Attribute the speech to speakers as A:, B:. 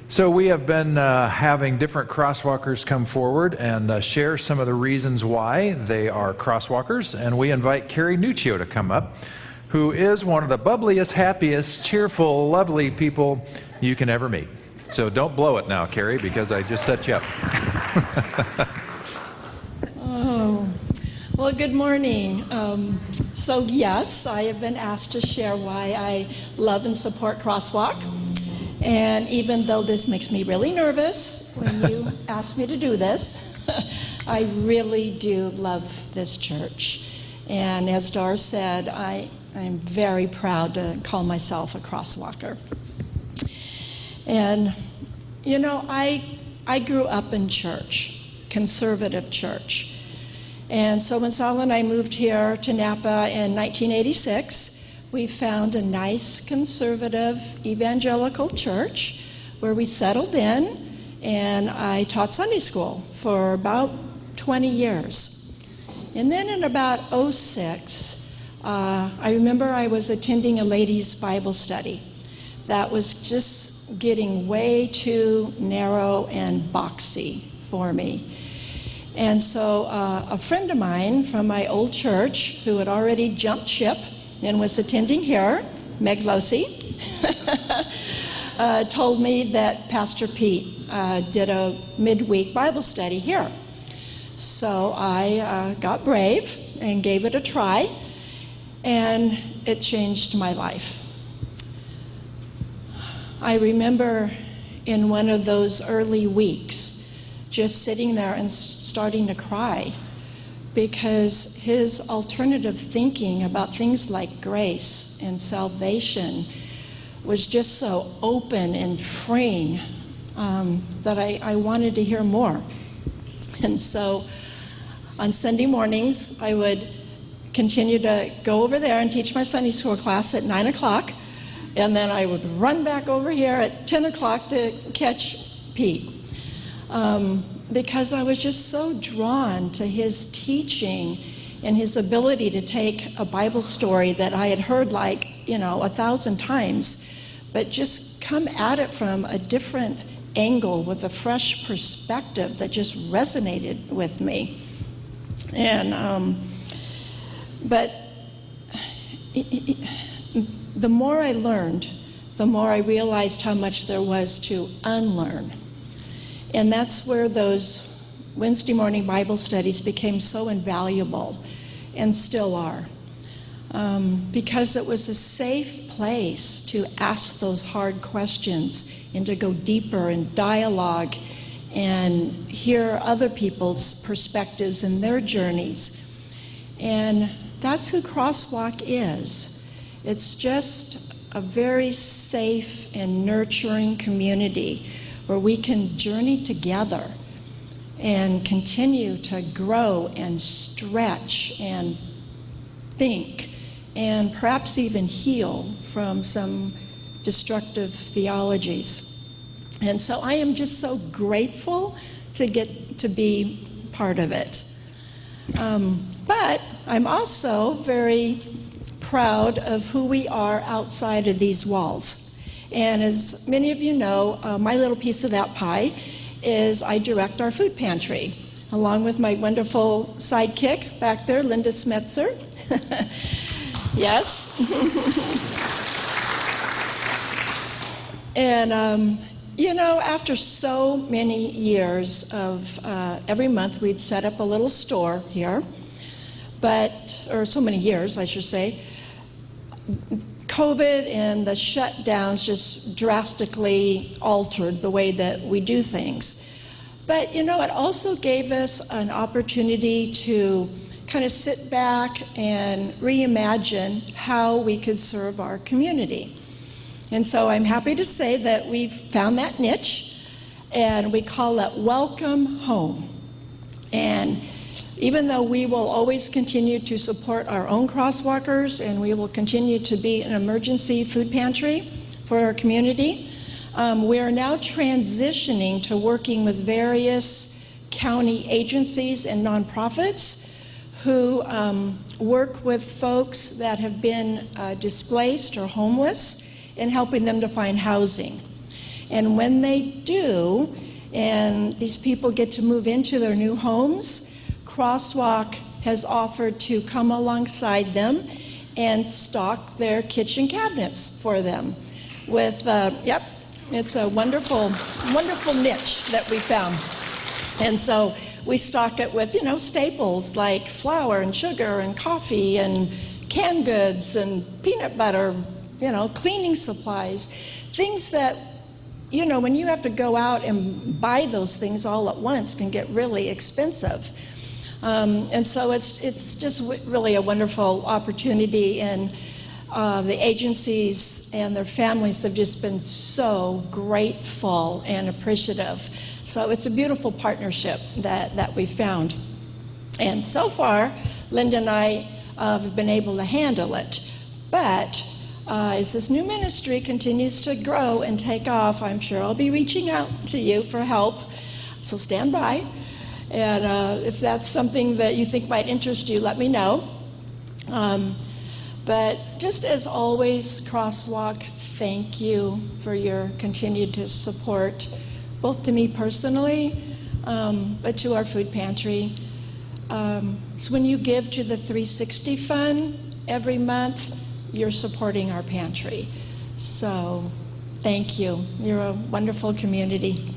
A: So we have been having different crosswalkers come forward and share some of the reasons why they are crosswalkers, and we invite Karie Nuccio to come up, who is one of the bubbliest, happiest, cheerful, lovely people you can ever meet. So don't blow it now, Karie, because I just set you up.
B: Oh, well, good morning. So yes, I have been asked to share why I love and support Crosswalk. And even though this makes me really nervous when you ask me to do this, I really do love this church. And as Dar said, I'm very proud to call myself a crosswalker. And, you know, I grew up in church, conservative church. And so when Sal and I moved here to Napa in 1986, we found a nice conservative evangelical church where we settled in, and I taught Sunday school for about 20 years. And then in about '06, I remember I was attending a ladies' Bible study that was just getting way too narrow and boxy for me. And so a friend of mine from my old church who had already jumped ship and was attending here, Meg Losi, told me that Pastor Pete did a midweek Bible study here. So I got brave and gave it a try, and it changed my life. I remember in one of those early weeks just sitting there and starting to cry, because his alternative thinking about things like grace and salvation was just so open and freeing that I wanted to hear more. And so on Sunday mornings, I would continue to go over there and teach my Sunday school class at 9 o'clock, and then I would run back over here at 10 o'clock to catch Pete. Because I was just so drawn to his teaching and his ability to take a Bible story that I had heard 1,000 times, but just come at it from a different angle with a fresh perspective that just resonated with me. And but the more I learned, the more I realized how much there was to unlearn. And that's where those Wednesday morning Bible studies became so invaluable, and still are, because it was a safe place to ask those hard questions and to go deeper in dialogue and hear other people's perspectives and their journeys. And that's who Crosswalk is. It's just a very safe and nurturing community where we can journey together and continue to grow and stretch and think and perhaps even heal from some destructive theologies. And so I am just so grateful to get to be part of it. But I'm also very proud of who we are outside of these walls. And as many of you know, my little piece of that pie is I direct our food pantry, along with my wonderful sidekick back there, Linda Smetzer. Yes. And, you know, after so many years of every month we'd set up a little store here, or so many years, I should say, COVID and the shutdowns just drastically altered the way that we do things. But, you know, it also gave us an opportunity to kind of sit back and reimagine how we could serve our community. And so I'm happy to say that we've found that niche, and we call it Welcome Home. And even though we will always continue to support our own crosswalkers, and we will continue to be an emergency food pantry for our community, we are now transitioning to working with various county agencies and nonprofits who work with folks that have been displaced or homeless and helping them to find housing. And when they do, and these people get to move into their new homes, CrossWalk has offered to come alongside them and stock their kitchen cabinets for them with, it's a wonderful, wonderful niche that we found. And so we stock it with, staples like flour and sugar and coffee and canned goods and peanut butter, cleaning supplies, things that, when you have to go out and buy those things all at once can get really expensive. And so it's just really a wonderful opportunity, and the agencies and their families have just been so grateful and appreciative. So it's a beautiful partnership that we found. And so far, Linda and I have been able to handle it. But as this new ministry continues to grow and take off, I'm sure I'll be reaching out to you for help. So stand by. And if that's something that you think might interest you, let me know. But just as always, CrossWalk, thank you for your continued support, both to me personally, but to our food pantry. So when you give to the 360 Fund every month, you're supporting our pantry. So thank you. You're a wonderful community.